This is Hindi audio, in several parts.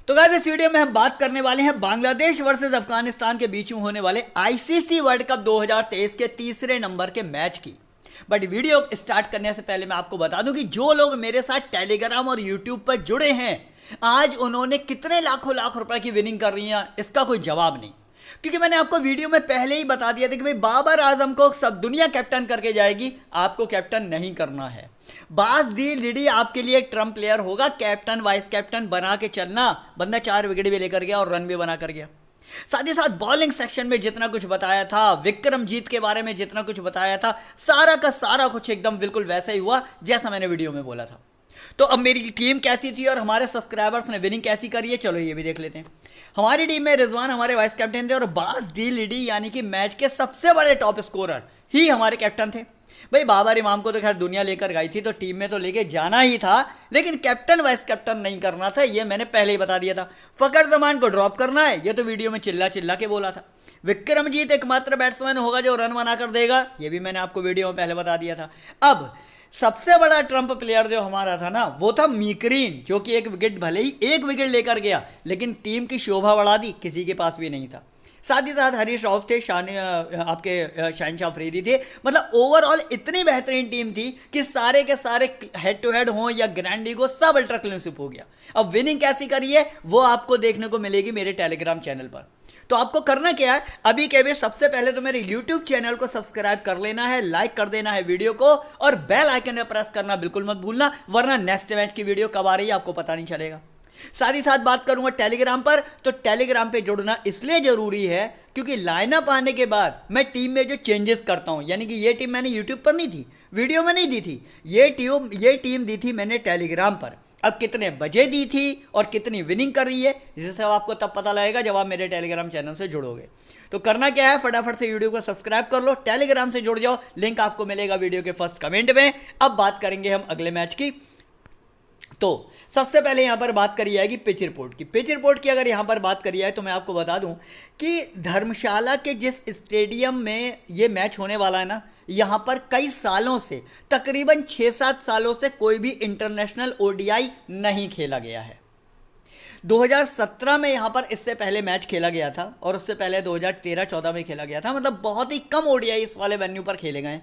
तो गाइस इस वीडियो में हम बात करने वाले हैं बांग्लादेश वर्सेस अफगानिस्तान के बीच में होने वाले आईसीसी वर्ल्ड कप 2023 के तीसरे नंबर के मैच की। बट वीडियो स्टार्ट करने से पहले मैं आपको बता दूं कि जो लोग मेरे साथ टेलीग्राम और यूट्यूब पर जुड़े हैं आज उन्होंने कितने लाखों लाख रुपए की विनिंग कर रही है इसका कोई जवाब नहीं, क्योंकि मैंने आपको वीडियो में पहले ही बता दिया था कि भाई बाबर आजम को सब दुनिया कैप्टन करके जाएगी, आपको कैप्टन नहीं करना है। बास दी लिडी आपके लिए एक ट्रम्प प्लेयर होगा, कैप्टन वाइस कैप्टन बना के चलना। बंदा 4 विकेट भी लेकर गया और रन भी बना कर गया। साथ ही साथ बॉलिंग सेक्शन में जितना कुछ बताया था, विक्रमजीत के बारे में जितना कुछ बताया था, सारा का सारा कुछ एकदम बिल्कुल वैसा ही हुआ जैसा मैंने वीडियो में बोला था। तो अब मेरी टीम कैसी थी और हमारे सब्सक्राइबर्स ने विनिंग कैसी करी है, चलो ये भी देख लेते हैं। हमारी टीम में रिजवान हमारे वाइस कैप्टन थे और बास दी लिडी यानी कि मैच के सबसे बड़े टॉप स्कोरर ही हमारे कैप्टन थे। भाई बाबर इमाम को तो खैर दुनिया लेकर गई थी तो टीम में तो लेके जाना ही था, लेकिन कैप्टन वाइस कैप्टन नहीं करना था, ये मैंने पहले ही बता दिया था। फकर जमान को ड्रॉप करना है, ये तो वीडियो में चिल्ला चिल्ला के बोला था। विक्रमजीत एकमात्र बैट्समैन होगा जो रन बनाकर देगा, ये भी मैंने आपको वीडियो में पहले बता दिया था। अब सबसे बड़ा ट्रम्प प्लेयर जो हमारा था ना वो था मीकरीन, जो कि एक विकेट भले ही एक विकेट लेकर गया लेकिन टीम की शोभा बढ़ा दी, किसी के पास भी नहीं था। साथ ही साथ हरीश राव थे, आपके शहनशाह अफरीदी थे। मतलब ओवरऑल इतनी बेहतरीन टीम थी कि सारे के सारे हेड टू हेड हों या ग्रैंडी को सब अल्ट्रा क्लीनशिप हो गया। अब विनिंग कैसी करी है वो आपको देखने को मिलेगी मेरे टेलीग्राम चैनल पर। तो आपको करना क्या है, अभी के भी सबसे पहले तो मेरे यूट्यूब चैनल को सब्सक्राइब कर लेना है, लाइक कर देना है वीडियो को और बेल आइकन में प्रेस करना बिल्कुल मत भूलना, वरना नेक्स्ट मैच की वीडियो कब आ रही है आपको पता नहीं चलेगा। साथ ही साथ बात करूंगा टेलीग्राम पर, तो टेलीग्राम पे जुड़ना इसलिए जरूरी है क्योंकि लाइनअप आने के बाद मैं टीम में जो चेंजेस करता हूं, यानी कि ये टीम मैंने यूट्यूब पर नहीं थी, वीडियो में नहीं दी थी, ये टीम दी थी मैंने टेलीग्राम पर। अब कितने बजे दी थी और कितनी विनिंग कर रही है जिसे सब आपको तब पता लगेगा जब आप मेरे टेलीग्राम चैनल से जुड़ोगे। तो करना क्या है, फटाफट से वीडियो को सब्सक्राइब कर लो, टेलीग्राम से जुड़ जाओ, लिंक आपको मिलेगा वीडियो के फर्स्ट कमेंट में। अब बात करेंगे हम अगले मैच की। तो सबसे पहले यहां पर बात करी जाएगी पिच रिपोर्ट की। पिच रिपोर्ट की अगर यहां पर बात करी जाए तो मैं आपको बता दूं कि धर्मशाला के जिस स्टेडियम में ये मैच होने वाला है ना, यहां पर कई सालों से, तकरीबन 6-7 सालों से कोई भी इंटरनेशनल ओडीआई नहीं खेला गया है। 2017 में यहां पर इससे पहले मैच खेला गया था और उससे पहले 2013-14 में खेला गया था। मतलब बहुत ही कम ओडीआई इस वाले वेन्यू पर खेले गए।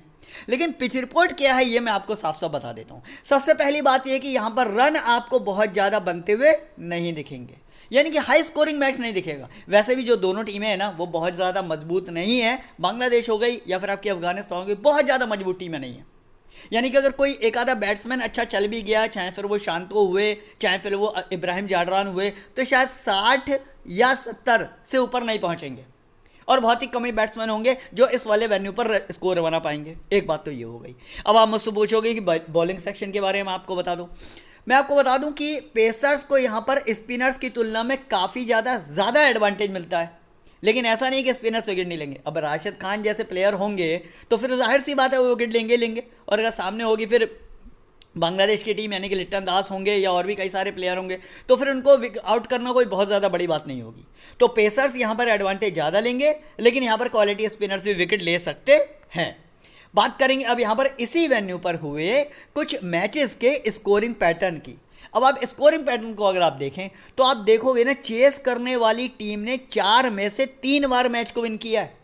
लेकिन पिच रिपोर्ट क्या है ये मैं आपको साफ साफ बता देता हूं। सबसे पहली बात यह कि यहां पर रन आपको बहुत ज़्यादा बनते हुए नहीं दिखेंगे, यानी कि हाई स्कोरिंग मैच नहीं दिखेगा। वैसे भी जो दोनों टीमें हैं ना वो बहुत ज़्यादा मजबूत नहीं है, बांग्लादेश हो गई या फिर आपकी अफगानिस्तान हो गई, बहुत ज़्यादा मजबूत टीमें नहीं है। यानी कि अगर कोई एक आधा बैट्समैन अच्छा चल भी गया, चाहे फिर वो शांतो हुए चाहे फिर वो इब्राहिम जाडरान हुए, तो शायद 60 या 70 से ऊपर नहीं पहुंचेंगे और बहुत ही कम ही बैट्समैन होंगे जो इस वाले वेन्यू पर स्कोर बना पाएंगे। एक बात तो ये हो गई। अब आप मुझसे पूछोगे कि बॉलिंग सेक्शन के बारे में आपको बता दूं। मैं आपको बता दूं कि पेसर्स को यहाँ पर स्पिनर्स की तुलना में काफ़ी ज़्यादा एडवांटेज मिलता है, लेकिन ऐसा नहीं कि स्पिनर्स विकेट नहीं लेंगे। अब राशिद खान जैसे प्लेयर होंगे तो फिर जाहिर सी बात है वो विकेट लेंगे और अगर सामने होगी फिर बांग्लादेश की टीम यानी कि लिट्टन दास होंगे या और भी कई सारे प्लेयर होंगे, तो फिर उनको आउट करना कोई बहुत ज़्यादा बड़ी बात नहीं होगी। तो पेसर्स यहाँ पर एडवांटेज ज़्यादा लेंगे, लेकिन यहाँ पर क्वालिटी स्पिनर्स भी विकेट ले सकते हैं। बात करेंगे अब यहाँ पर इसी वेन्यू पर हुए कुछ मैचेस के स्कोरिंग पैटर्न की। अब आप स्कोरिंग पैटर्न को अगर आप देखें तो आप देखोगे ना, चेस करने वाली टीम ने 4 में से 3 बार मैच को विन किया है।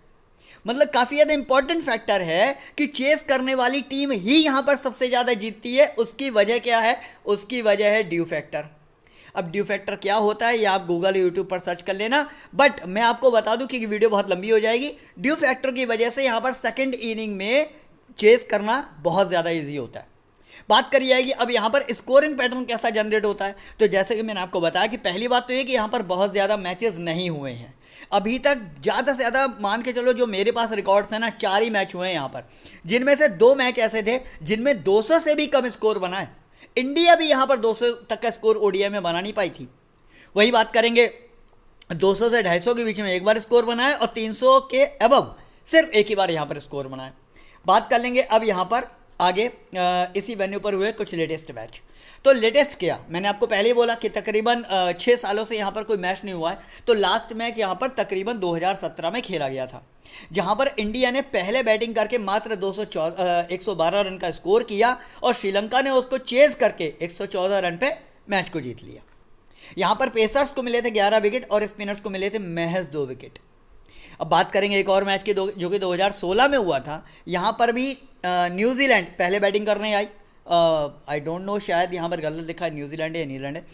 मतलब काफ़ी ज़्यादा इंपॉर्टेंट फैक्टर है कि चेस करने वाली टीम ही यहाँ पर सबसे ज़्यादा जीतती है। उसकी वजह क्या है? उसकी वजह है ड्यू फैक्टर। अब ड्यू फैक्टर क्या होता है ये आप गूगल यूट्यूब पर सर्च कर लेना, बट मैं आपको बता दूं कि वीडियो बहुत लंबी हो जाएगी। ड्यू फैक्टर की वजह से यहाँ पर सेकंड इनिंग में चेस करना बहुत ज़्यादा ईजी होता है। बात करी जाएगी अब यहाँ पर स्कोरिंग पैटर्न कैसा जनरेट होता है। तो जैसे कि मैंने आपको बताया कि पहली बात तो ये कि यहाँ पर बहुत ज़्यादा मैचेस नहीं हुए हैं अभी तक। ज़्यादा से ज़्यादा मान के चलो जो मेरे पास रिकॉर्ड्स हैं ना, 4 ही मैच हुए हैं यहाँ पर, जिनमें से 2 मैच ऐसे थे जिनमें 200 से भी कम स्कोर बना है। इंडिया भी यहाँ पर 200 तक का स्कोर ओडीआई में बना नहीं पाई थी। वही बात करेंगे 200 से 250 के बीच में एक बार स्कोर बनाए और 300 के अबव सिर्फ एक ही बार यहाँ पर स्कोर बनाए। बात कर लेंगे अब यहाँ पर आगे इसी वेन्यू पर हुए कुछ लेटेस्ट मैच। तो लेटेस्ट क्या, मैंने आपको पहले ही बोला कि तकरीबन 6 सालों से यहाँ पर कोई मैच नहीं हुआ है। तो लास्ट मैच यहाँ पर तकरीबन 2017 में खेला गया था, जहाँ पर इंडिया ने पहले बैटिंग करके मात्र 112 रन का स्कोर किया और श्रीलंका ने उसको चेज करके 114 रन पे मैच को जीत लिया। यहाँ पर पेसर्स को मिले थे 11 विकेट और स्पिनर्स को मिले थे महज 2 विकेट। अब बात करेंगे एक और मैच की जो कि 2016 में हुआ था। यहाँ पर भी न्यूजीलैंड पहले बैटिंग करने आई। आई डोंट नो, शायद यहाँ पर गलत लिखा है, न्यूजीलैंड या न्यूजीलैंड है।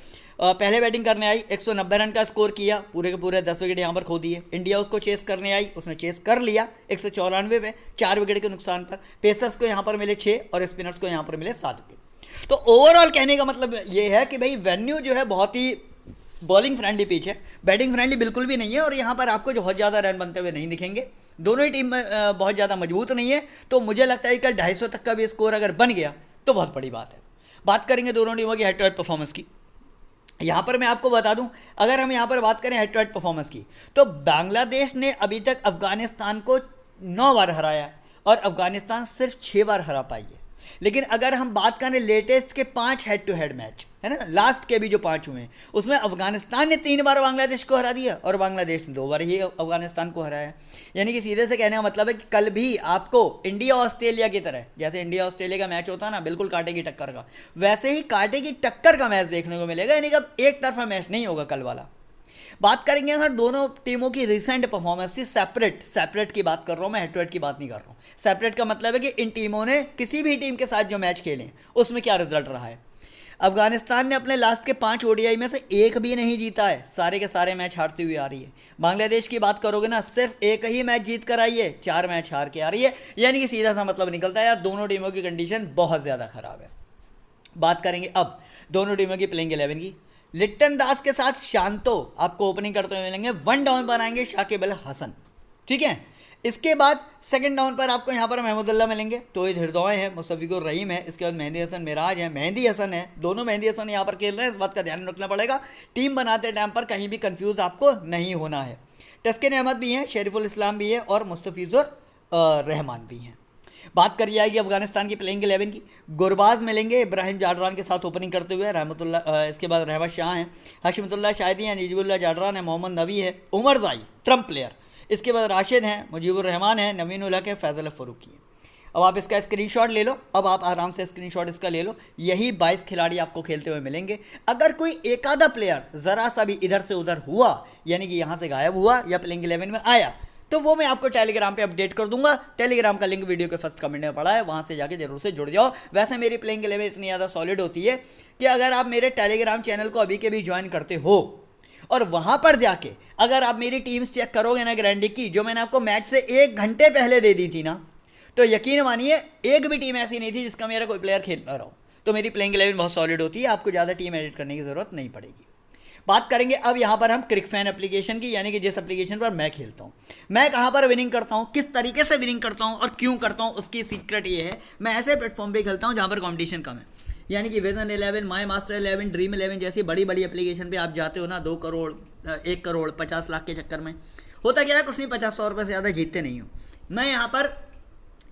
पहले बैटिंग करने आई, 190 रन का स्कोर किया, पूरे के पूरे 10 विकेट यहाँ पर खो दिए। इंडिया उसको चेस करने आई, उसने चेस कर लिया 194 पे 4 विकेट के नुकसान पर। पेसर्स को यहाँ पर मिले 6 और स्पिनर्स को यहाँ पर मिले 7 विकेट। तो ओवरऑल कहने का मतलब ये है कि भाई वेन्यू जो है बहुत ही बॉलिंग फ्रेंडली पिच है, बैटिंग फ्रेंडली बिल्कुल भी नहीं है। और यहाँ पर आपको जो बहुत ज़्यादा रन बनते हुए नहीं दिखेंगे। दोनों ही टीम बहुत ज़्यादा मजबूत नहीं है। तो मुझे लगता है कल 250 तक का भी स्कोर अगर बन गया तो बहुत बड़ी बात है। बात करेंगे दोनों टीमों की हेड टू हेड परफॉर्मेंस की। यहाँ पर मैं आपको बता दूं, अगर हम यहाँ पर बात करें हेड टू हेड परफॉर्मेंस की, तो बांग्लादेश ने अभी तक अफगानिस्तान को 9 बार हराया और अफगानिस्तान सिर्फ 6 बार हरा पाई है। लेकिन अगर हम बात करें लेटेस्ट के 5 हेड टू हेड मैच है ना, लास्ट के भी जो 5 हुए हैं, उसमें अफगानिस्तान ने 3 बार बांग्लादेश को हरा दिया और बांग्लादेश ने 2 बार ही अफगानिस्तान को हराया। यानी कि सीधे से कहने का मतलब है कि कल भी आपको इंडिया ऑस्ट्रेलिया की तरह, जैसे इंडिया ऑस्ट्रेलिया का मैच होता है ना बिल्कुल कांटे की टक्कर का, वैसे ही कांटे की टक्कर का मैच देखने को मिलेगा। यानी कि अब एक तरफा मैच नहीं होगा कल वाला। बात करेंगे अगर दोनों टीमों की रिसेंट परफॉर्मेंस की, सेपरेट की बात कर रहा हूँ मैं, हेड टू हेड की बात नहीं कर रहा हूँ। सेपरेट का मतलब है कि इन टीमों ने किसी भी टीम के साथ जो मैच खेले उसमें क्या रिजल्ट रहा है। अफगानिस्तान ने अपने लास्ट के 5 ओडीआई में से एक भी नहीं जीता है, सारे के सारे मैच हारती हुई आ रही है। बांग्लादेश की बात करोगे ना, सिर्फ एक ही मैच जीत कर आई है, 4 मैच हार के आ रही है। यानी कि सीधा सा मतलब निकलता है यार दोनों टीमों की कंडीशन बहुत ज़्यादा खराब है। बात करेंगे अब दोनों टीमों की प्लेइंग 11 की। लिट्टन दास के साथ शांतो आपको ओपनिंग करते हुए मिलेंगे। 1 डाउन पर आएंगे शाकिब अल हसन, ठीक है। इसके बाद सेकंड डाउन पर आपको यहाँ पर महमूदुल्लाह मिलेंगे, तोहिद हिरदौई है, मुस्तफिजुर रहीम है, इसके बाद मेहंदी हसन मिराज है, मेहंदी हसन है। दोनों मेहंदी हसन यहाँ पर खेल रहे हैं, इस बात का ध्यान रखना पड़ेगा। टीम बनाते टाइम पर कहीं भी कंफ्यूज आपको नहीं होना है। तस्किन अहमद भी हैं, शरीफुल इस्लाम भी है और मुस्तफिजुर रहमान भी हैं। बात करी जाएगी अफगानिस्तान की प्लेइंग 11 की। गुरबाज मिलेंगे इब्राहिम जाडरान के साथ ओपनिंग करते हुए, रहमतुल्लाह, इसके बाद रहमत शाह हैं, हशमतुल्लाह शाहिदी हैं, नजीबुल्लाह जाडरान है, मोहम्मद नबी है, उमर जाई ट्रम्प प्लेयर, इसके बाद राशिद हैं, मुजीबुर रहमान है, नवीन उल हक है, फैज़ल फ़ारूकी है। अब आप इसका स्क्रीनशॉट ले लो, अब आप आराम से स्क्रीनशॉट इसका ले लो। यही 22 खिलाड़ी आपको खेलते हुए मिलेंगे। अगर कोई एक आधा प्लेयर ज़रा सा भी इधर से उधर हुआ, यानी कि यहाँ से गायब हुआ या प्लेइंग 11 में आया, तो वो मैं आपको टेलीग्राम पे अपडेट कर दूंगा। टेलीग्राम का लिंक वीडियो के फर्स्ट कमेंट में पड़ा है, वहाँ से जाके जरूर से जुड़ जाओ। वैसे मेरी प्लेइंग 11 इतनी ज़्यादा सॉलिड होती है कि अगर आप मेरे टेलीग्राम चैनल को अभी के भी ज्वाइन करते हो और वहाँ पर जाके अगर आप मेरी टीम्स चेक करोगे ना ग्रैंड लीग की, जो मैंने आपको मैच से 1 घंटे पहले दे दी थी ना, तो यकीन मानिए एक भी टीम ऐसी नहीं थी जिसका मेरा कोई प्लेयर खेल ना रहा हो। तो मेरी प्लेइंग 11 बहुत सॉलिड होती है, आपको ज़्यादा टीम एडिट करने की ज़रूरत नहीं पड़ेगी। बात करेंगे अब यहाँ पर हम क्रिकफैन एप्लीकेशन की, यानी कि जिस एप्लीकेशन पर मैं खेलता हूँ। मैं कहाँ पर विनिंग करता हूँ, किस तरीके से विनिंग करता हूँ और क्यों करता हूँ, उसकी सीक्रेट ये है, मैं ऐसे प्लेटफॉर्म पे खेलता हूँ जहाँ पर कॉम्पिटिशन कम है। यानी कि विजन 11, माई मास्टर 11, ड्रीम 11 जैसी बड़ी बड़ी एप्लीकेशन पे आप जाते हो ना, 2 करोड़ 1 करोड़ 50 लाख के चक्कर में होता क्या है, कुछ नहीं 50-100 रुपये से ज़्यादा जीतते नहीं हो। मैं यहाँ पर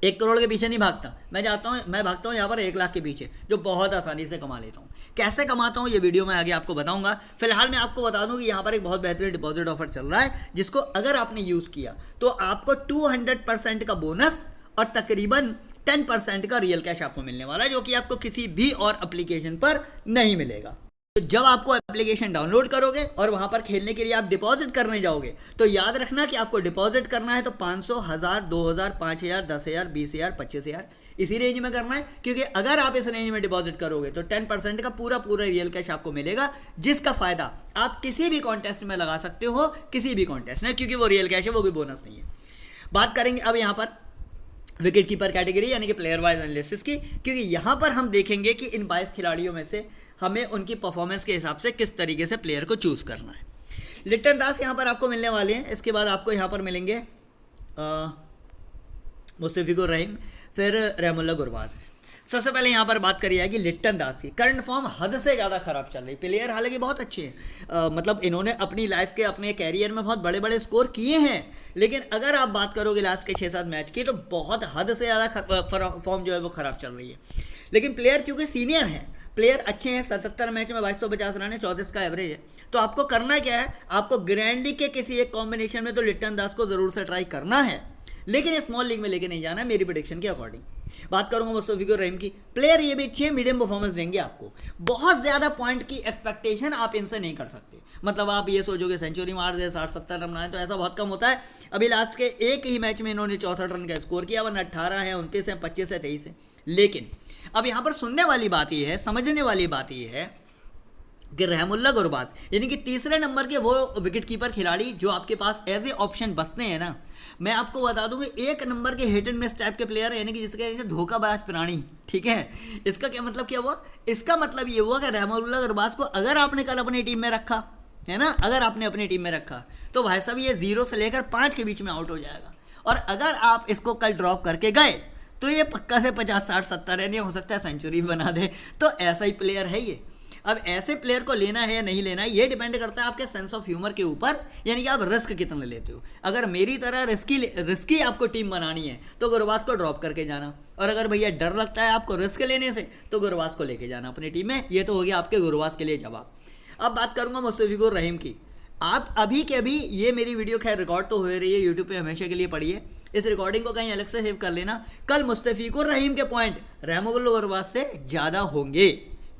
1 करोड़ के पीछे नहीं भागता, मैं भागता हूँ यहाँ पर 1 लाख के पीछे, जो बहुत आसानी से कमा लेता हूँ। कैसे कमाता हूँ ये वीडियो में आगे आपको बताऊंगा। फिलहाल मैं आपको बता दूं कि यहाँ पर एक बहुत बेहतरीन डिपॉजिट ऑफर चल रहा है, जिसको अगर आपने यूज़ किया तो आपको 200% का बोनस और तकरीबन 10% का रियल कैश आपको मिलने वाला है, जो कि आपको किसी भी और एप्लीकेशन पर नहीं मिलेगा। तो जब आपको एप्लीकेशन डाउनलोड करोगे और वहाँ पर खेलने के लिए आप डिपॉजिट करने जाओगे, तो याद रखना कि आपको डिपॉजिट करना है तो 500, 1000, 2000, 5000, 10,000, 20,000, 25,000 इसी रेंज में करना है। क्योंकि अगर आप इस रेंज में डिपॉजिट करोगे तो 10% का पूरा रियल कैश आपको मिलेगा, जिसका फ़ायदा आप किसी भी कॉन्टेस्ट में लगा सकते हो, किसी भी कॉन्टेस्ट में, क्योंकि वो रियल कैश है, वो कोई बोनस नहीं है। बात करेंगे अब यहाँ पर विकेट कीपर कैटेगरी, यानी कि प्लेयर वाइज एनालिसिस की, क्योंकि यहाँ पर हम देखेंगे कि इन 22 खिलाड़ियों में से हमें उनकी परफॉर्मेंस के हिसाब से किस तरीके से प्लेयर को चूज़ करना है। लिट्टन दास यहाँ पर आपको मिलने वाले हैं, इसके बाद आपको यहाँ पर मिलेंगे मुस्तफिजुर रहीम, फिर रहमुल्लाह गुरबाज है। सबसे पहले यहाँ पर बात करी जाएगी लिट्टन दास की। करंट फॉर्म हद से ज़्यादा ख़राब चल रही। प्लेयर हालांकि बहुत अच्छे हैं, मतलब इन्होंने अपनी लाइफ के अपने कैरियर में बहुत बड़े बड़े स्कोर किए हैं, लेकिन अगर आप बात करोगे लास्ट के 6-7 मैच की, तो बहुत हद से ज़्यादा फॉर्म जो है वो ख़राब चल रही है। लेकिन प्लेयर चूँकि सीनियर हैं, प्लेयर अच्छे हैं, 77 मैच में 2250 रन है, 34 का एवरेज है, तो आपको करना क्या है, आपको ग्रैंड लीग के किसी एक कॉम्बिनेशन में तो लिट्टन दास को ज़रूर से ट्राई करना है। लेकिन स्मॉल लीग में लेके नहीं जाना है मेरी प्रेडिक्शन के अकॉर्डिंग। बात करूंगा मुस्तफिजुर रहीम की, प्लेयर ये भी अच्छे मीडियम परफॉर्मेंस देंगे आपको, बहुत ज़्यादा पॉइंट की एक्सपेक्टेशन आप इनसे नहीं कर सकते। मतलब आप ये सोचोगे सेंचुरी मार दे 60-70 रन बनाए, तो ऐसा बहुत कम होता है। अभी लास्ट के एक ही मैच में इन्होंने 64 रन का स्कोर किया, वरना 18 है, 29 है, 25 है, 23 है। लेकिन अब यहाँ पर सुनने वाली बात ये है, समझने वाली बात ये है कि रहमुल्ला गुरबाज यानी कि तीसरे नंबर के वो विकेट कीपर खिलाड़ी जो आपके पास एज ए ऑप्शन बसते हैं ना, मैं आपको बता दूं कि एक नंबर के हिट एंड मिस टाइप के प्लेयर यानी कि जिसके धोखाबाज प्राणी, ठीक है। इसका क्या मतलब क्या हुआ? इसका मतलब ये हुआ कि रहमुल्ला गुरबाज को अगर आपने कल अपनी टीम में रखा है ना, अगर आपने अपनी टीम में रखा तो भाई साहब ये 0 से लेकर 5 के बीच में आउट हो जाएगा। और अगर आप इसको कल ड्रॉप करके गए तो ये पक्का से 50, 60, 70 रन हो सकता है सेंचुरी बना दे। तो ऐसा ही प्लेयर है ये। अब ऐसे प्लेयर को लेना है या नहीं लेना है ये डिपेंड करता है आपके सेंस ऑफ ह्यूमर के ऊपर, यानी कि आप रिस्क कितना लेते हो। अगर मेरी तरह रिस्की आपको टीम बनानी है तो गुरबाज को ड्रॉप करके जाना, और अगर भैया डर लगता है आपको रिस्क लेने से तो गुरबाज को लेके जाना अपनी टीम में। ये तो हो गया आपके गुरबाज के लिए जवाब। अब बात करूंगा मुस्तफिजुर रहीम की। आप अभी के अभी ये मेरी वीडियो खैर रिकॉर्ड तो हो रही है यूट्यूब पे, हमेशा के लिए पढ़िए, इस रिकॉर्डिंग को कहीं अलग से सेव कर लेना। कल मुस्तफिजुर रहीम के पॉइंट रहमुल्ला गुरबाज से ज़्यादा होंगे।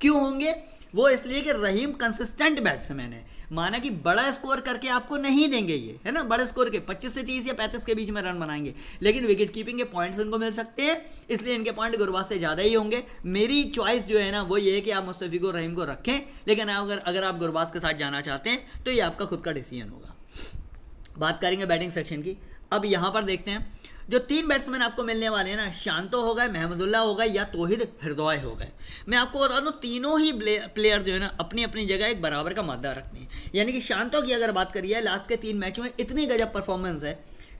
क्यों होंगे? वो इसलिए कि रहीम कंसिस्टेंट बैट्समैन है। माना कि बड़ा स्कोर करके आपको नहीं देंगे ये, है ना, बड़े स्कोर के 25 से 30 या 35 के बीच में रन बनाएंगे, लेकिन विकेट कीपिंग के पॉइंट्स इनको मिल सकते हैं, इसलिए इनके पॉइंट गुरबाज से ज़्यादा ही होंगे। मेरी चॉइस जो है ना वो ये है कि आप मुस्तफिजुर रहीम को रखें, लेकिन अगर आप गुरबाज के साथ जाना चाहते हैं तो ये आपका खुद का डिसीजन होगा। बात करेंगे बैटिंग सेक्शन की। अब यहाँ पर देखते हैं जो 3 बैट्समैन आपको मिलने वाले हैं ना, शांतो हो गए, महमुदुल्लाह हो गए या तौहीद हृदय हो गए। मैं आपको बता दूं तीनों ही प्लेयर जो है ना अपनी अपनी जगह एक बराबर का मादा रखते हैं। यानी कि शांतो की अगर बात करिए, लास्ट के 3 मैचों में इतनी गजब परफॉर्मेंस है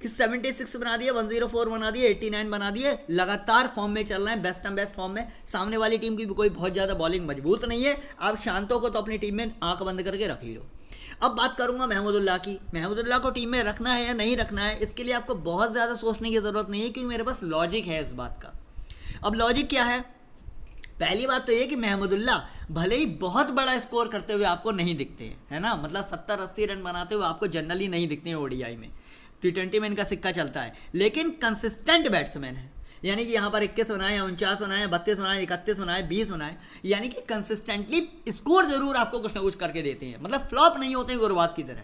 कि 76 बना दिए, 104 बना दिए, 89 बना दिए, लगातार फॉर्म में चल रहे हैं, बेस्ट एंड बेस्ट फॉर्म में। सामने वाली टीम की भी कोई बहुत ज़्यादा बॉलिंग मजबूत नहीं है, आप शांतो को तो अपनी टीम में आंख बंद करके रख ही लो। अब बात करूंगा महमुदुल्लाह की। महमुदुल्लाह को टीम में रखना है या नहीं रखना है, इसके लिए आपको बहुत ज़्यादा सोचने की ज़रूरत नहीं है, क्योंकि मेरे पास लॉजिक है इस बात का। अब लॉजिक क्या है? पहली बात तो ये कि महमुदुल्लाह भले ही बहुत बड़ा स्कोर करते हुए आपको नहीं दिखते हैं, है ना, मतलब 70-80 रन बनाते हुए आपको जनरली नहीं दिखते हैं ओडीआई में, T20 में इनका सिक्का चलता है, लेकिन कंसिस्टेंट बैट्समैन है। यानी कि यहाँ पर 21 बनाए, 49 बनाए, 32 बनाए, 31 बनाए, 20 बनाए, यानी कि कंसिस्टेंटली स्कोर जरूर आपको कुछ ना कुछ करके देते हैं, मतलब फ्लॉप नहीं होते हैं गुरबाज की तरह।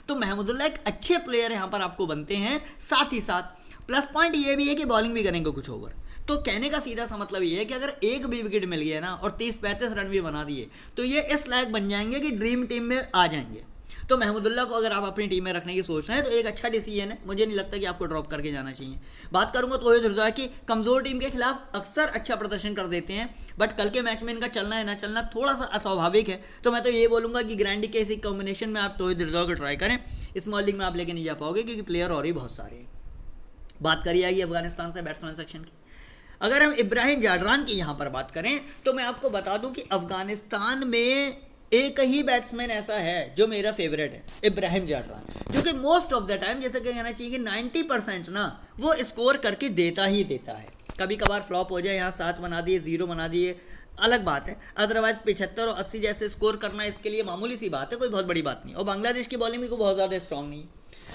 तो महमुदुल्लाह एक अच्छे प्लेयर यहाँ पर आपको बनते हैं। साथ ही साथ प्लस पॉइंट ये भी है कि बॉलिंग भी करेंगे कुछ ओवर। तो कहने का सीधा सा मतलब ये है कि अगर एक भी विकेट मिल गया ना और 30-35 रन भी बना दिए तो ये इस लायक बन जाएंगे कि ड्रीम टीम में आ जाएंगे। तो महमुदुल्लाह को अगर आप अपनी टीम में रखने की सोच रहे हैं तो एक अच्छा डिसीजन है, मुझे नहीं लगता कि आपको ड्रॉप करके जाना चाहिए। बात करूंगा तौहीद हृदय की। कमज़ोर टीम के खिलाफ अक्सर अच्छा प्रदर्शन कर देते हैं, बट कल के मैच में इनका चलना है ना चलना थोड़ा सा अस्वाभाविक है। तो मैं तो ये बोलूँगा कि ग्रैंडी के इसी कॉम्बिनेशन में आप तौहीद हृदय को ट्राई करें। स्मॉल लीग में आप लेके नहीं जा पाओगे क्योंकि प्लेयर और ही बहुत सारे हैं। बात करिए आइए अफगानिस्तान से बैट्समैन सेक्शन की। अगर हम इब्राहिम जाडरान की यहाँ पर बात करें तो मैं आपको बता दूँ कि अफगानिस्तान में एक ही बैट्समैन ऐसा है जो मेरा फेवरेट है, इब्राहिम जाडरान, जो कि मोस्ट ऑफ द टाइम जैसे कि कहना चाहिए कि 90% ना वो स्कोर करके देता ही देता है। कभी कभार फ्लॉप हो जाए, यहाँ 7 बना दिए, 0 बना दिए, अलग बात है, अदरवाइज 75 और 80 जैसे स्कोर करना इसके लिए मामूली सी बात है, कोई बहुत बड़ी बात नहीं। और बांग्लादेश की बॉलिंग भी कोई बहुत ज़्यादा स्ट्रॉन्ग नहीं।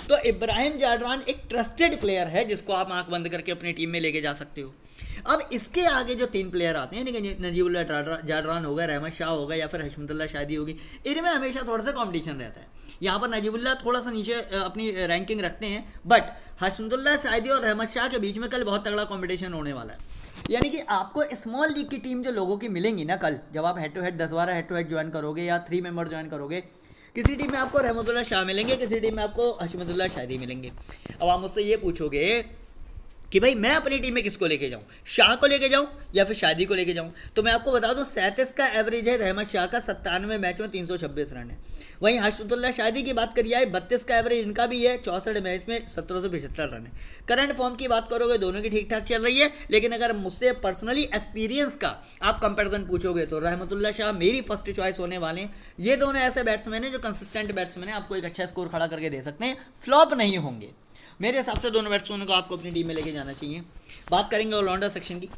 तो इब्राहिम जाडरान एक ट्रस्टेड प्लेयर है जिसको आप आंख बंद करके अपनी टीम में लेके जा सकते हो। अब इसके आगे जो 3 प्लेयर आते हैं, यानी कि नजीबुल्लाह जाडरान होगा, रहमत शाह होगा या फिर हशमतुल्लाह शाहिदी होगी, इनमें हमेशा थोड़ा सा कंपटीशन रहता है। यहाँ पर नजीबुल्लाह थोड़ा सा नीचे अपनी रैंकिंग रखते हैं, बट हशमतुल्लाह शाहिदी और रहमत शाह के बीच में कल बहुत तगड़ा कंपटीशन होने वाला है। यानी कि आपको स्मॉल लीग की टीम जो लोगों की मिलेंगी ना कल, जब आप head to head 10-12 head to head join करोगे या 3 मेंबर ज्वाइन करोगे, किसी टीम में आपको रहमतुल्लाह शाह मिलेंगे, किसी टीम में आपको हशमतुल्लाह शाहिदी मिलेंगे। अब आप मुझसे ये पूछोगे कि भाई मैं अपनी टीम में किसको लेके जाऊं, शाह को लेके जाऊं या फिर शाहिदी को लेके जाऊं? तो मैं आपको बता दूं 37 का एवरेज है रहमत शाह का, 97 मैच में 326 रन है। वहीं हशमतुल्लाह शाहिदी की बात करिए 32 का एवरेज इनका भी है, 64 मैच में 1775 रन है। करंट फॉर्म की बात करोगे दोनों की ठीक ठाक चल रही है, लेकिन अगर मुझसे पर्सनली एक्सपीरियंस का आप कंपेरिजन पूछोगे तो रहमतुल्लाह शाह मेरी फर्स्ट चॉइस होने वाले हैं। ये दोनों ऐसे बैट्समैन हैं जो कंसिस्टेंट बैट्समैन हैं, आपको एक अच्छा स्कोर खड़ा करके दे सकते हैं, फ्लॉप नहीं होंगे। मेरे हिसाब से दोनों बैट्समैनों को आपको अपनी टीम में लेके जाना चाहिए। बात करेंगे ऑलराउंडर सेक्शन की।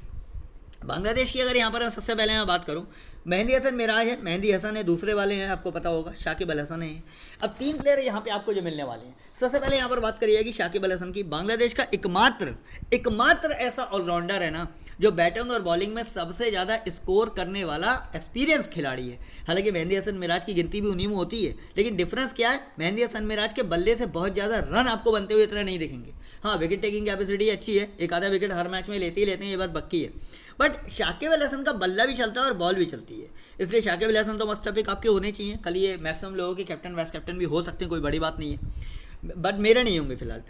बांग्लादेश की अगर यहाँ पर सबसे पहले मैं बात करूँ मेहंदी हसन मिराज है, मेहंदी हसन है, दूसरे वाले हैं आपको पता होगा शाकिब अल हसन है। अब 3 प्लेयर यहाँ पे आपको जो मिलने वाले हैं। सबसे पहले यहाँ पर बात करिए कि शाकिब अल हसन की, बांग्लादेश का एकमात्र ऐसा ऑलराउंडर है ना जो बैटिंग और बॉलिंग में सबसे ज़्यादा स्कोर करने वाला एक्सपीरियंस खिलाड़ी है। हालांकि मेहंदी हसन मिराज की गिनती भी उन्हीं में होती है, लेकिन डिफरेंस क्या है, मेहंदी हसन मिराज के बल्ले से बहुत ज़्यादा रन आपको बनते हुए इतना नहीं दिखेंगे। हाँ, विकेट टेकिंग कैपेसिटी अच्छी है, एक आधा विकेट हर मैच में लेते ही लेते हैं, ये बात पक्की है। बट शाकिब अल हसन का बल्ला भी चलता है और बॉल भी चलती है, इसलिए शाकिब अल हसन तो मस्ट पिक आपके होने चाहिए। कल ये मैक्सिमम लोगों के कैप्टन वाइस कैप्टन भी हो सकते हैं, कोई बड़ी बात नहीं है, बट मेरे नहीं होंगे फिलहाल।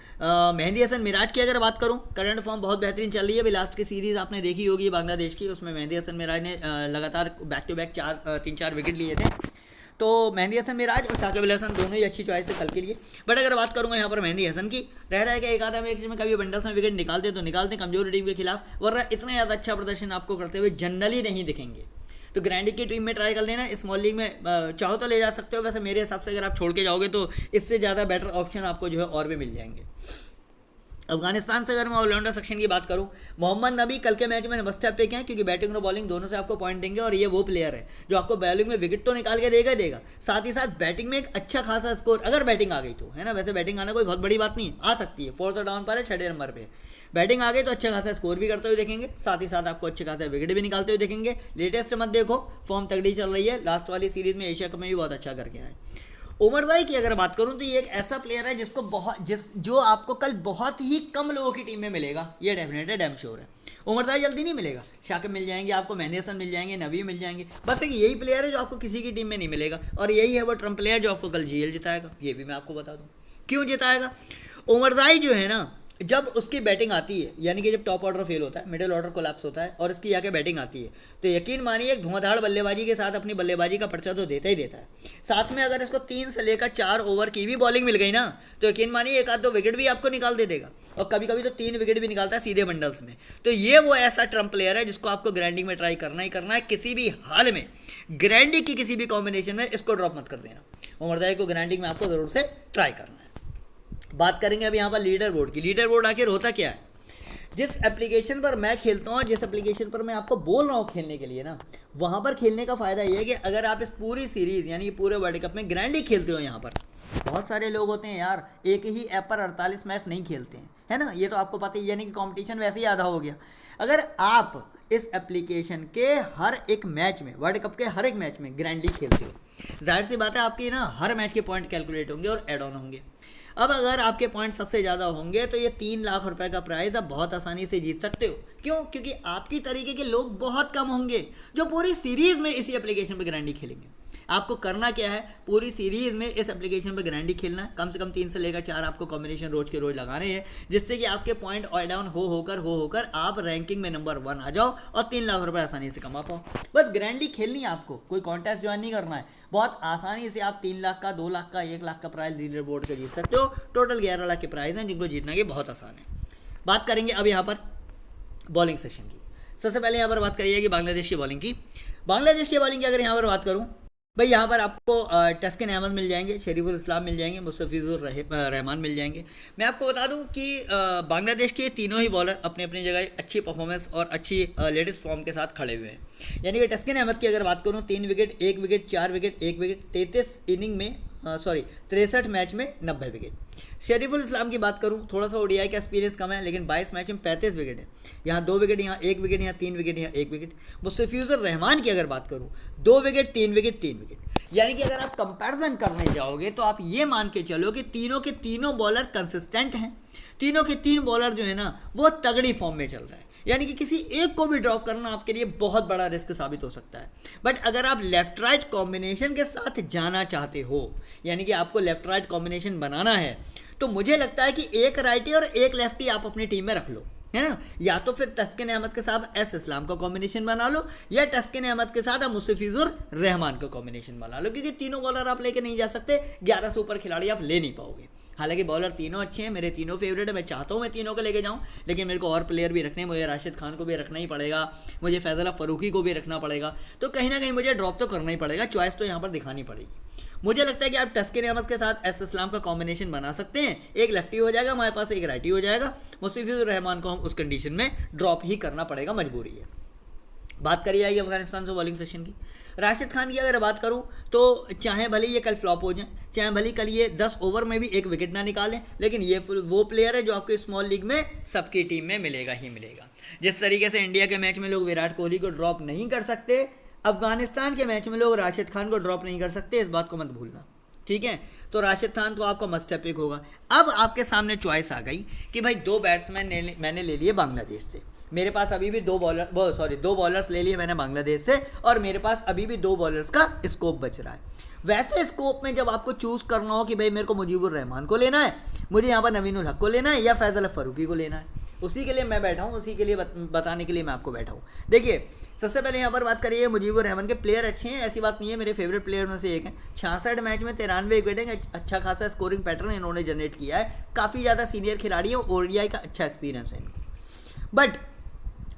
मेहंदी हसन मिराज की अगर बात करूं, करंट फॉर्म बहुत बेहतरीन चल रही है। अभी लास्ट की सीरीज़ आपने देखी होगी बांग्लादेश की, उसमें मेहंदी हसन मिराज ने लगातार बैक टू बैक 3-4 विकेट लिए थे। तो मेहंदी हसन मिराज और शाकिब अल हसन दोनों ही अच्छी चॉइस है कल के लिए। बट अगर बात करूंगा यहाँ पर मेहंदी हसन की, रह रहा है कि एक आधा मैच में कभी बंडल्स में विकेट निकालते तो निकालते कमजोर टीम के खिलाफ, वरना इतना ज़्यादा अच्छा प्रदर्शन आपको करते हुए जनरली नहीं दिखेंगे। तो ग्रैंड लीग की टीम में ट्राई कर लेना, स्मॉल लीग में चाहो तो ले जा सकते हो। वैसे मेरे हिसाब से अगर आप छोड़ के जाओगे तो इससे ज़्यादा बेटर ऑप्शन आपको जो है और भी मिल जाएंगे। अफगानिस्तान से अगर मैं ऑलराउंडर सेक्शन की बात करूं, मोहम्मद नबी कल के मैच में मस्ट हैव पिक हैं, क्योंकि बैटिंग और बॉलिंग दोनों से आपको पॉइंट देंगे और ये वो प्लेयर है जो आपको बॉलिंग में विकेट तो निकाल के देगा, साथ ही साथ बैटिंग में एक अच्छा खासा स्कोर, अगर बैटिंग आ गई तो, है ना। वैसे बैटिंग आना कोई बहुत बड़ी बात नहीं, आ सकती है, 4th डाउन पर है, 6 नंबर पे बैटिंग आ गई तो अच्छा खासा स्कोर भी करते हुए देखेंगे, साथ ही साथ आपको अच्छे खासा विकेट भी निकालते हुए देखेंगे। लेटेस्ट मत देखो, फॉर्म तगड़ी चल रही है, लास्ट वाली सीरीज में एशिया कप में भी बहुत अच्छा करके आए। उमर भाई की अगर बात करूं तो ये एक ऐसा प्लेयर है जो आपको कल बहुत ही कम लोगों की टीम में मिलेगा, ये डेफिनेट है, डैम श्योर है। उमर भाई जल्दी नहीं मिलेगा, शाकिब मिल जाएंगे आपको, मेहंदी हसन मिल जाएंगे, नबी मिल जाएंगे, बस एक यही प्लेयर है जो आपको किसी की टीम में नहीं मिलेगा, और यही है वो ट्रम्प प्लेयर जो आपको कल जीएल जिताएगा। ये भी मैं आपको बता दूं क्यों जिताएगा। उमर भाई जो है ना, जब उसकी बैटिंग आती है, यानी कि जब टॉप ऑर्डर फेल होता है, मिडिल ऑर्डर कोलैप्स होता है और इसकी आके बैटिंग आती है, तो यकीन मानिए एक धुआंधार बल्लेबाजी के साथ अपनी बल्लेबाजी का पर्चा तो देता ही देता है। साथ में अगर इसको 3 से लेकर 4 ओवर की भी बॉलिंग मिल गई ना, तो यकीन मानिए 1-2 विकेट भी आपको निकाल दे देगा, और कभी कभी तो 3 विकेट भी निकालता है सीधे बंडल्स में। तो ये वो ऐसा ट्रम्प प्लेयर है जिसको आपको ग्रैंडिंग में ट्राई करना ही करना है, किसी भी हाल में ग्रैंडिंग की किसी भी कॉम्बिनेशन में इसको ड्रॉप मत कर देना। उमर भाई को ग्रैंडिंग में आपको ज़रूर से ट्राई करना है। बात करेंगे अब यहाँ पर लीडर बोर्ड की। लीडर बोर्ड आखिर होता क्या है? जिस एप्लीकेशन पर मैं खेलता हूँ, जिस एप्लीकेशन पर मैं आपको बोल रहा हूँ खेलने के लिए ना, वहाँ पर खेलने का फ़ायदा ये है कि अगर आप इस पूरी सीरीज़ यानी कि पूरे वर्ल्ड कप में ग्रैंड लीग खेलते हो, यहाँ पर बहुत सारे लोग होते हैं यार, एक ही ऐप पर 48 मैच नहीं खेलते हैं, है ना, ये तो आपको पता ही, यानी कि कंपटीशन वैसे ही आधा हो गया। अगर आप इस एप्लीकेशन के हर एक मैच में, वर्ल्ड कप के हर एक मैच में ग्रैंड लीग खेलते हो, जाहिर सी बात है आपकी ना हर मैच के पॉइंट कैलकुलेट होंगे और एड ऑन होंगे। अब अगर आपके पॉइंट सबसे ज़्यादा होंगे तो ये 3 लाख रुपए का प्राइज़ आप बहुत आसानी से जीत सकते हो। क्यों? क्योंकि आपकी तरीके के लोग बहुत कम होंगे जो पूरी सीरीज़ में इसी एप्लीकेशन पर ग्रैंडी खेलेंगे। आपको करना क्या है, पूरी सीरीज़ में इस एप्लीकेशन पर ग्रैंडी खेलना है, कम से कम 3 से लेकर 4 आपको कॉम्बिनेशन रोज के रोज लगाने हैं, जिससे कि आपके पॉइंट ऑल डाउन हो होकर आप रैंकिंग में नंबर 1 आ जाओ और 3 लाख रुपए आसानी से कमा पाओ। बस ग्रैंडी खेलनी है आपको, कोई कॉन्टेस्ट ज्वाइन नहीं करना है, बहुत आसानी से आप 3 लाख का, 2 लाख का, 1 लाख का प्राइज़ लीडर बोर्ड से जीत सकते हो। टोटल 11 लाख के प्राइज़ हैं जिनको जीतना ये बहुत आसान है। बात करेंगे अब यहाँ पर बॉलिंग सेक्शन की। सबसे पहले यहाँ पर बात करिए कि बांग्लादेश की बॉलिंग की। बांग्लादेश की बॉलिंग की अगर यहाँ पर बात करूँ भाई, यहाँ पर आपको टस्किन अहमद मिल जाएंगे, शरीफुल इस्लाम मिल जाएंगे, मुस्तफिजुर रहमान मिल जाएंगे। मैं आपको बता दूँ कि बांग्लादेश के तीनों ही बॉलर अपनी अपनी जगह अच्छी परफॉर्मेंस और अच्छी लेटेस्ट फॉर्म के साथ खड़े हुए हैं। यानी कि टस्किन अहमद की अगर बात करूँ, 3 wicket, 1 wicket, 4 wicket, 1 wicket, 33 inning में 63 मैच में 90 विकेट। शरीफुल इस्लाम की बात करूं, थोड़ा सा ओडीआई का एक्सपीरियंस कम है, लेकिन 22 मैच में 35 विकेट है। यहाँ 2 विकेट, यहाँ 1 विकेट, यहाँ 3 विकेट, यहाँ 1 विकेट। मुस्तफिजुर रहमान की अगर बात करूं, 2 विकेट, 3 विकेट, 3 विकेट। यानी कि अगर आप कंपैरिजन करने जाओगे तो आप ये मान के चलो कि तीनों के तीनों बॉलर कंसिस्टेंट हैं, तीनों के 3 बॉलर जो है ना वो तगड़ी फॉर्म में चल रहा है। यानी कि किसी एक को भी ड्रॉप करना आपके लिए बहुत बड़ा रिस्क साबित हो सकता है। बट अगर आप लेफ्ट राइट कॉम्बिनेशन के साथ जाना चाहते हो, यानी कि आपको लेफ्ट राइट कॉम्बिनेशन बनाना है, तो मुझे लगता है कि एक राइटी और एक लेफ्टी आप अपनी टीम में रख लो, है ना। या तो फिर टस्किन अहमद के साथ एस इस्लाम का कॉम्बिनेशन बना लो, या टस्किन अहमद के साथ आप मुस्तफिजुर रहमान का कॉम्बिनेशन बना लो, क्योंकि तीनों बॉलर आप लेके नहीं जा सकते, 11 से ऊपर खिलाड़ी आप ले नहीं पाओगे। हालांकि बॉलर तीनों अच्छे हैं, मेरे तीनों फेवरेट है, मैं चाहता हूँ मैं तीनों को लेके जाऊँ, लेकिन मेरे को और प्लेयर भी रखने हैं, मुझे राशिद खान को भी रखना ही पड़ेगा, मुझे फैजल फरूकी को भी रखना पड़ेगा, तो कहीं ना कहीं मुझे ड्रॉप तो करना ही पड़ेगा, चॉइस तो यहाँ पर दिखानी पड़ेगी। मुझे लगता है कि आप टस्किन अहमद के साथ एस इस्लाम का कॉम्बिनेशन बना सकते हैं, एक लेफ्टी हो जाएगा हमारे पास, एक राइटी हो जाएगा। मुस्तफिजुर रहमान को हम उस कंडीशन में ड्रॉप ही करना पड़ेगा, मजबूरी है। बात करी जाएगी अफगानिस्तान से बॉलिंग सेक्शन की। राशिद खान की अगर बात करूं तो चाहे भले ये कल फ्लॉप हो जाए, चाहे भले कल ये 10 ओवर में भी एक विकेट ना निकालें, लेकिन ये वो प्लेयर है जो आपके स्मॉल लीग में सबकी टीम में मिलेगा ही मिलेगा। जिस तरीके से इंडिया के मैच में लोग विराट कोहली को ड्रॉप नहीं कर सकते, अफगानिस्तान के मैच में लोग राशिद खान को ड्रॉप नहीं कर सकते, इस बात को मत भूलना, ठीक है। तो राशिद खान तो आपका मस्ट पिक होगा। अब आपके सामने चॉइस आ गई कि भाई 2 बैट्समैन मैंने ले लिए बांग्लादेश से, मेरे पास अभी भी 2 बॉलर्स ले लिए मैंने बांग्लादेश से, और मेरे पास अभी भी 2 बॉलर्स का स्कोप बच रहा है। वैसे स्कोप में जब आपको चूज़ करना हो कि भाई मेरे को मुजीबुर रहमान को लेना है, मुझे यहाँ पर नवीनुल हक को लेना है, या फैज़ल फ़ारूकी को लेना है, उसी के लिए मैं बैठा हूँ, उसी के लिए बताने के लिए मैं आपको बैठा हूँ। देखिए, सबसे पहले यहाँ पर बात करिए, मुजीबुर रहमान के प्लेयर अच्छे हैं, ऐसी बात नहीं है, मेरे फेवरेट प्लेयर में से एक है। 66 मैच में 93 विकेट है, अच्छा खासा स्कोरिंग पैटर्न इन्होंने जनरेट किया है, काफ़ी ज़्यादा सीनियर खिलाड़ी है, ओडीआई का अच्छा एक्सपीरियंस है इनको। बट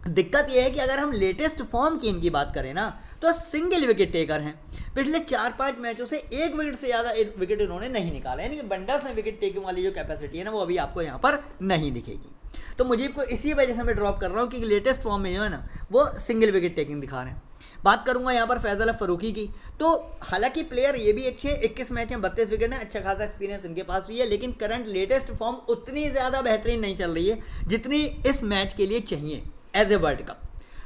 दिक्कत यह है कि अगर हम लेटेस्ट फॉर्म की इनकी बात करें ना, तो सिंगल विकेट टेकर हैं। पिछले 4-5 मैचों से 1 विकेट से ज़्यादा विकेट इन्होंने नहीं निकाला, यानी कि बंडल्स में विकेट टेकिंग वाली जो कैपेसिटी है ना, वो अभी आपको यहाँ पर नहीं दिखेगी। तो मुझे को इसी वजह से मैं ड्रॉप कर रहा हूँ, क्योंकि लेटेस्ट फॉर्म में जो है ना, वो सिंगल विकेट टेकिंग दिखा रहे हैं। बात करूंगा यहाँ पर फैज़ल फ़ारूकी की, तो हालांकि प्लेयर ये भी अच्छे हैं, 21 मैच में 32 विकेट है, अच्छा खासा एक्सपीरियंस इनके पास भी है, लेकिन करंट लेटेस्ट फॉर्म उतनी ज़्यादा बेहतरीन नहीं चल रही है जितनी इस मैच के लिए चाहिए एज ए वर्ल्ड कप।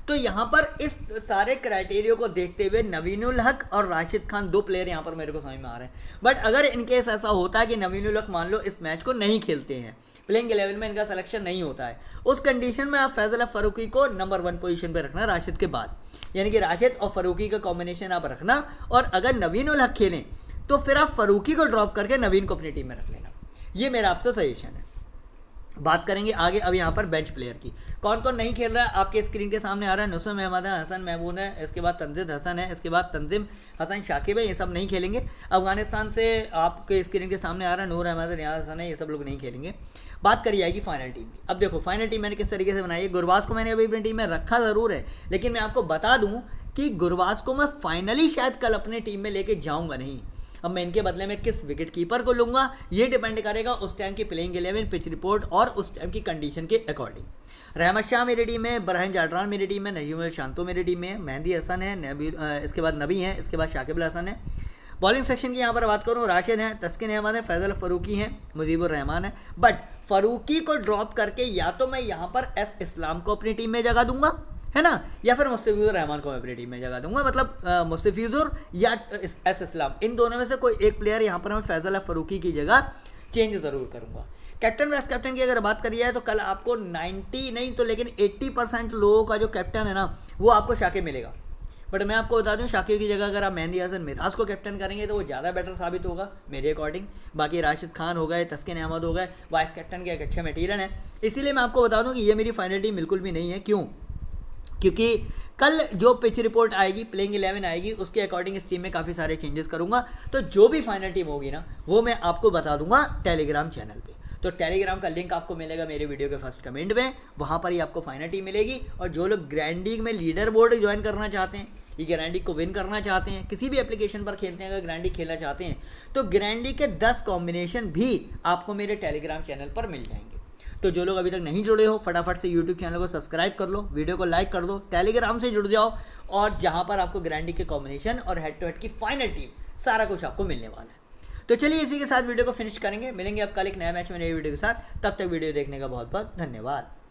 तो यहाँ पर इस सारे क्राइटेरिया को देखते हुए नवीनुल हक और राशिद खान 2 प्लेयर यहाँ पर मेरे को समझ में आ रहे हैं। बट अगर इनकेस ऐसा होता है कि नवीनुल हक मान लो इस मैच को नहीं खेलते हैं, प्लेइंग 11 में इनका सिलेक्शन नहीं होता है, उस कंडीशन में आप फैज़ल फ़ारूकी को नंबर 1 पोजीशन पे रखना राशिद के बाद, यानी कि राशिद और फ़ारूकी का कॉम्बिनेशन आप रखना, और अगर नवीनुल हक खेलें तो फिर आप फ़ारूकी को ड्रॉप करके नवीन को अपनी टीम में रख लेना। ये मेरा आपसे सजेशन है। बात करेंगे आगे अब यहाँ पर बेंच प्लेयर की, कौन कौन नहीं खेल रहा है आपके स्क्रीन के सामने आ रहा है। नुसरत अहमद है, हसन महमूद है, इसके बाद तंजीद हसन है, इसके बाद तंजीम हसन शाकिब है, ये सब नहीं खेलेंगे। अफगानिस्तान से आपके स्क्रीन के सामने आ रहा है नूर अहमद, रियाज हसन है, ये सब लोग नहीं खेलेंगे। बात करी जाएगी फाइनल टीम की। अब देखो फाइनल टीम मैंने किस तरीके से बनाई है। गुरबाज को मैंने अभी अपनी टीम में रखा ज़रूर है, लेकिन मैं आपको बता दूँ कि गुरबाज को मैं फाइनली शायद कल अपने टीम में लेके जाऊँगा नहीं। अब मैं इनके बदले में किस विकेट कीपर को लूँगा ये डिपेंड करेगा उस टाइम की प्लेइंग 11 पिच रिपोर्ट और उस टाइम की कंडीशन के अकॉर्डिंग। रहमत शाह मेरी टीम में, बरहान जाडरान मेरी टीम में, नजीमुल शांतो मेरी टीम में, मेहदी हसन है, इसके बाद नबी है, इसके बाद शाकिब हसन है। बॉलिंग सेक्शन की यहाँ पर बात करूँ, राशिद हैं, तस्किन अहमद है, फैज़ल फ़ारूकी हैं, मुजीबुर रहमान है। बट फ़ारूकी को ड्रॉप करके या तो मैं यहाँ पर एस इस्लाम को अपनी टीम में जगह दूंगा, है ना, या फिर मुस्तफिजुर रहमान को मैं अपनी टीम में जगह दूंगा। मतलब मुस्तफिजुर या एस इस्लाम, इन दोनों में से कोई एक प्लेयर यहाँ पर मैं फैज़ल फ़ारूकी की जगह चेंज ज़रूर करूँगा। कैप्टन वाइस कैप्टन की अगर बात करी जाए तो कल आपको 90 नहीं तो लेकिन 80% लोगों का जो कैप्टन है ना वो आपको शाकिब मिलेगा। बट मैं आपको बता दूं शाकिब की जगह अगर आप मेहदी हसन मिराज को कैप्टन करेंगे तो वो ज़्यादा बेटर साबित होगा मेरे अकॉर्डिंग। बाकी राशिद खान हो गए, तस्किन अहमद हो गए, वाइस कैप्टन के एक अच्छे मटीरियल हैं। इसीलिए मैं आपको बता दूं कि ये मेरी फाइनल टीम बिल्कुल भी नहीं है। क्यों? क्योंकि कल जो पिच रिपोर्ट आएगी, प्लेइंग 11 आएगी, उसके अकॉर्डिंग इस टीम में काफ़ी सारे चेंजेस करूँगा। तो जो भी फाइनल टीम होगी ना वो मैं आपको बता दूंगा टेलीग्राम चैनल पे। तो टेलीग्राम का लिंक आपको मिलेगा मेरे वीडियो के फर्स्ट कमेंट में, वहाँ पर ही आपको फाइनल टीम मिलेगी। और जो लोग ग्रैंड लीग में लीडर बोर्ड ज्वाइन करना चाहते हैं, ये ग्रैंड लीग को विन करना चाहते हैं, किसी भी एप्लीकेशन पर खेलते हैं, अगर ग्रैंड लीग खेलना चाहते हैं तो ग्रैंड लीग के 10 कॉम्बिनेशन भी आपको मेरे टेलीग्राम चैनल पर मिल जाएंगे। तो जो लोग अभी तक नहीं जुड़े हो फटाफट से यूट्यूब चैनल को सब्सक्राइब कर लो, वीडियो को लाइक कर दो, टेलीग्राम से जुड़ जाओ, और जहाँ पर आपको ग्रैंड लीग के कॉम्बिनेशन और हेड टू हेड की फाइनल टीम सारा कुछ आपको मिलने वाला है। तो चलिए इसी के साथ वीडियो को फिनिश करेंगे। मिलेंगे अब कल एक नया मैच में नई वीडियो के साथ। तब तक वीडियो देखने का बहुत बहुत धन्यवाद।